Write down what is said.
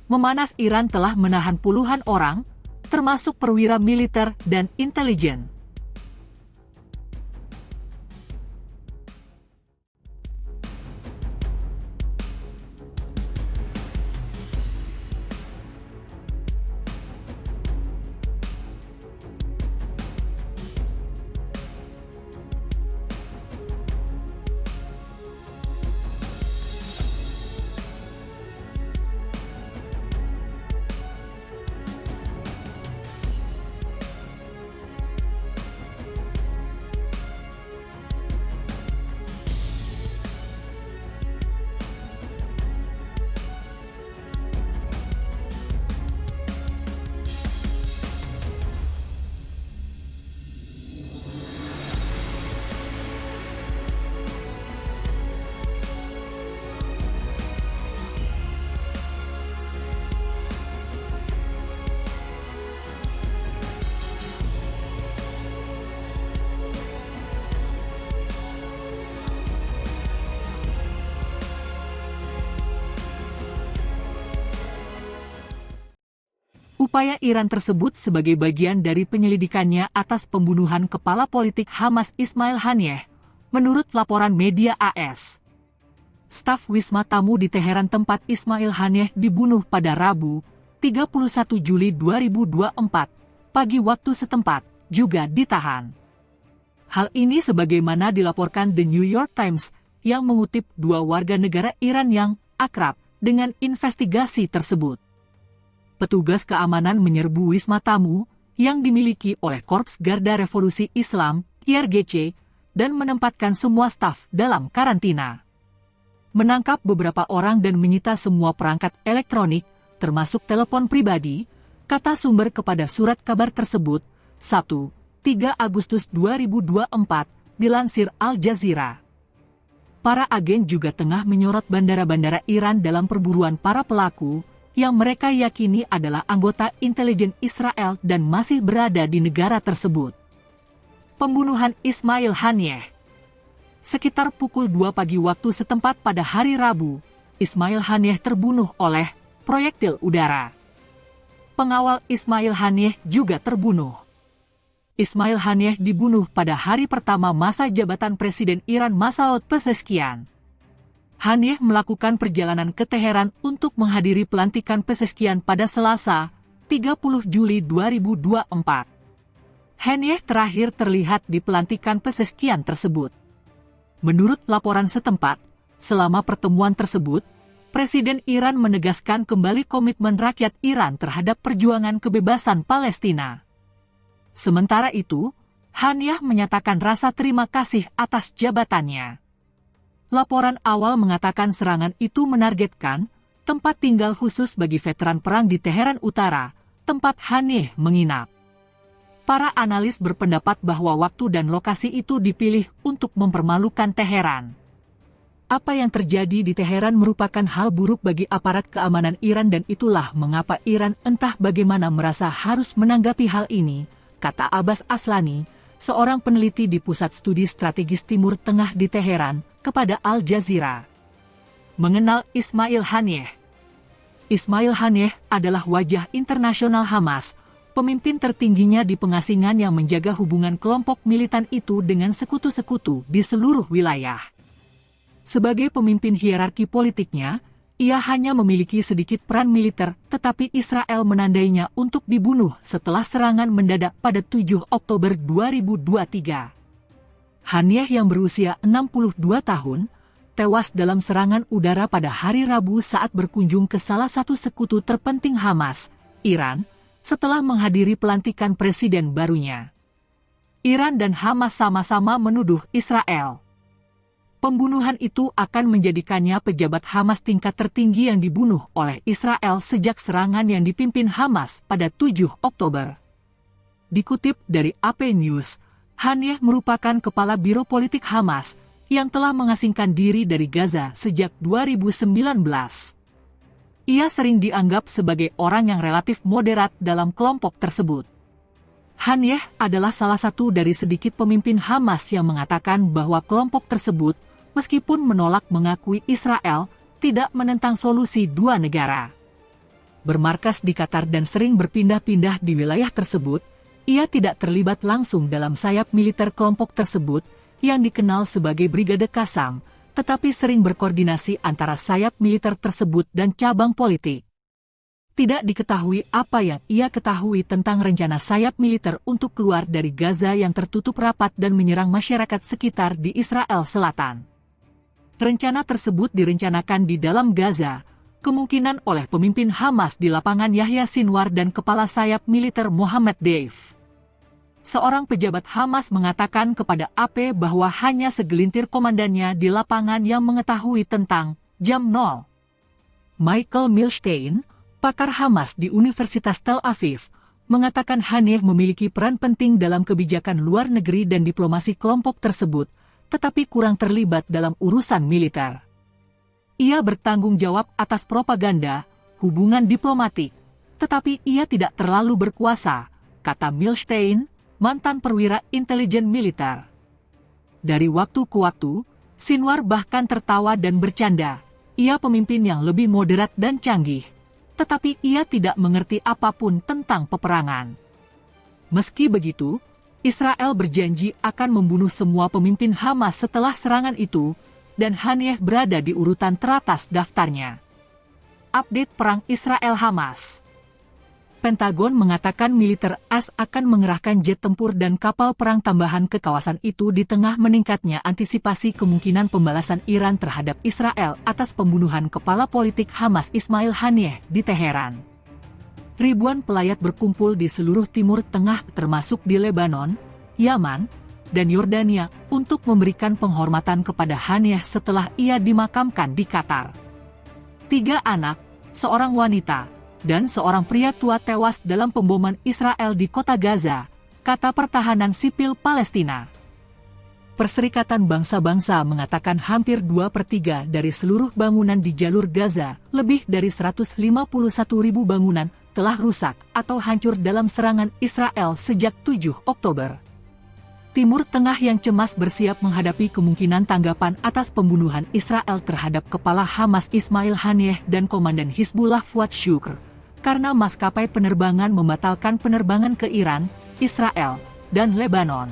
memanas Iran telah menahan puluhan orang, termasuk perwira militer dan intelijen. Upaya Iran tersebut sebagai bagian dari penyelidikannya atas pembunuhan kepala politik Hamas Ismail Haniyeh, menurut laporan media AS. Staf Wisma Tamu di Teheran tempat Ismail Haniyeh dibunuh pada Rabu, 31 Juli 2024, pagi waktu setempat, juga ditahan. Hal ini sebagaimana dilaporkan The New York Times yang mengutip dua warga negara Iran yang akrab dengan investigasi tersebut. Petugas keamanan menyerbu wisma tamu yang dimiliki oleh Korps Garda Revolusi Islam (IRGC) dan menempatkan semua staf dalam karantina. Menangkap beberapa orang dan menyita semua perangkat elektronik, termasuk telepon pribadi, kata sumber kepada surat kabar tersebut, 3 Agustus 2024, dilansir Al Jazeera. Para agen juga tengah menyorot bandara-bandara Iran dalam perburuan para pelaku, yang mereka yakini adalah anggota intelijen Israel dan masih berada di negara tersebut. Pembunuhan Ismail Haniyeh. Sekitar pukul 2 pagi waktu setempat pada hari Rabu, Ismail Haniyeh terbunuh oleh proyektil udara. Pengawal Ismail Haniyeh juga terbunuh. Ismail Haniyeh dibunuh pada hari pertama masa jabatan Presiden Iran Masoud Pezeshkian. Haniyeh melakukan perjalanan ke Teheran untuk menghadiri pelantikan Pezeshkian pada Selasa, 30 Juli 2024. Haniyeh terakhir terlihat di pelantikan Pezeshkian tersebut. Menurut laporan setempat, selama pertemuan tersebut, Presiden Iran menegaskan kembali komitmen rakyat Iran terhadap perjuangan kebebasan Palestina. Sementara itu, Haniyeh menyatakan rasa terima kasih atas jabatannya. Laporan awal mengatakan serangan itu menargetkan tempat tinggal khusus bagi veteran perang di Teheran Utara, tempat Haniyeh menginap. Para analis berpendapat bahwa waktu dan lokasi itu dipilih untuk mempermalukan Teheran. Apa yang terjadi di Teheran merupakan hal buruk bagi aparat keamanan Iran dan itulah mengapa Iran entah bagaimana merasa harus menanggapi hal ini, kata Abbas Aslani, seorang peneliti di Pusat Studi Strategis Timur Tengah di Teheran, kepada Al Jazeera. Mengenal Ismail Haniyeh. Ismail Haniyeh adalah wajah internasional Hamas, pemimpin tertingginya di pengasingan yang menjaga hubungan kelompok militan itu dengan sekutu-sekutu di seluruh wilayah. Sebagai pemimpin hierarki politiknya, ia hanya memiliki sedikit peran militer, tetapi Israel menandainya untuk dibunuh setelah serangan mendadak pada 7 Oktober 2023. Haniyeh yang berusia 62 tahun, tewas dalam serangan udara pada hari Rabu saat berkunjung ke salah satu sekutu terpenting Hamas, Iran, setelah menghadiri pelantikan presiden barunya. Iran dan Hamas sama-sama menuduh Israel. Pembunuhan itu akan menjadikannya pejabat Hamas tingkat tertinggi yang dibunuh oleh Israel sejak serangan yang dipimpin Hamas pada 7 Oktober. Dikutip dari AP News, Haniyeh merupakan kepala Biro Politik Hamas yang telah mengasingkan diri dari Gaza sejak 2019. Ia sering dianggap sebagai orang yang relatif moderat dalam kelompok tersebut. Haniyeh adalah salah satu dari sedikit pemimpin Hamas yang mengatakan bahwa kelompok tersebut, meskipun menolak mengakui Israel, tidak menentang solusi dua negara. bermarkas di Qatar dan sering berpindah-pindah di wilayah tersebut, ia tidak terlibat langsung dalam sayap militer kelompok tersebut yang dikenal sebagai Brigade Qassam, tetapi sering berkoordinasi antara sayap militer tersebut dan cabang politik. Tidak diketahui apa yang ia ketahui tentang rencana sayap militer untuk keluar dari Gaza yang tertutup rapat dan menyerang masyarakat sekitar di Israel Selatan. Rencana tersebut direncanakan di dalam Gaza, kemungkinan oleh pemimpin Hamas di lapangan Yahya Sinwar dan kepala sayap militer Mohammed Deif. Seorang pejabat Hamas mengatakan kepada AP bahwa hanya segelintir komandannya di lapangan yang mengetahui tentang jam 0. Michael Milstein, pakar Hamas di Universitas Tel Aviv, mengatakan Haniyeh memiliki peran penting dalam kebijakan luar negeri dan diplomasi kelompok tersebut, tetapi kurang terlibat dalam urusan militer. Ia bertanggung jawab atas propaganda, hubungan diplomatik, tetapi ia tidak terlalu berkuasa, kata Milstein, mantan perwira intelijen militer. Dari waktu ke waktu, Sinwar bahkan tertawa dan bercanda. Ia pemimpin yang lebih moderat dan canggih, tetapi ia tidak mengerti apapun tentang peperangan. Meski begitu, Israel berjanji akan membunuh semua pemimpin Hamas setelah serangan itu, dan Haniyeh berada di urutan teratas daftarnya. Update perang Israel-Hamas. Pentagon mengatakan militer AS akan mengerahkan jet tempur dan kapal perang tambahan ke kawasan itu di tengah meningkatnya antisipasi kemungkinan pembalasan Iran terhadap Israel atas pembunuhan kepala politik Hamas Ismail Haniyeh di Teheran. Ribuan pelayat berkumpul di seluruh Timur Tengah termasuk di Lebanon, Yaman, dan Yordania untuk memberikan penghormatan kepada Haniyeh setelah ia dimakamkan di Qatar. 3 anak, seorang wanita, dan seorang pria tua tewas dalam pemboman Israel di kota Gaza, kata Pertahanan Sipil Palestina. Perserikatan Bangsa-Bangsa mengatakan hampir 2/3 dari seluruh bangunan di jalur Gaza, lebih dari 151.000 bangunan, telah rusak atau hancur dalam serangan Israel sejak 7 Oktober. Timur Tengah yang cemas bersiap menghadapi kemungkinan tanggapan atas pembunuhan Israel terhadap kepala Hamas Ismail Haniyeh dan Komandan Hizbullah Fuad Shukr, karena maskapai penerbangan membatalkan penerbangan ke Iran, Israel, dan Lebanon.